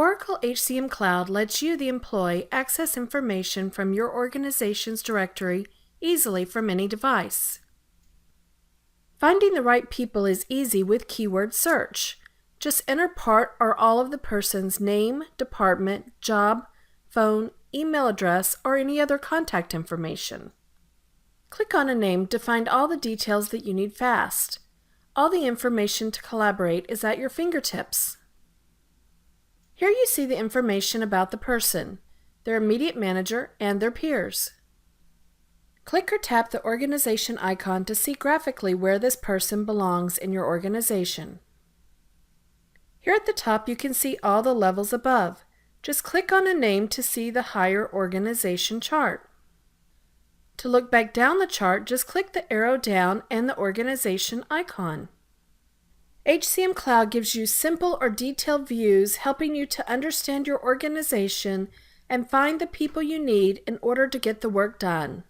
Oracle HCM Cloud lets you, the employee, access information from your organization's directory easily from any device. Finding the right people is easy with keyword search. Just enter part or all of the person's name, department, job, phone, email address, or any other contact information. Click on a name to find all the details that you need fast. All the information to collaborate is at your fingertips. Here you see the information about the person, their immediate manager, and their peers. Click or tap the organization icon to see graphically where this person belongs in your organization. Here at the top you can see all the levels above. Just click on a name to see the higher organization chart. To look back down the chart, just click the arrow down and the organization icon. HCM Cloud gives you simple or detailed views, helping you to understand your organization and find the people you need in order to get the work done.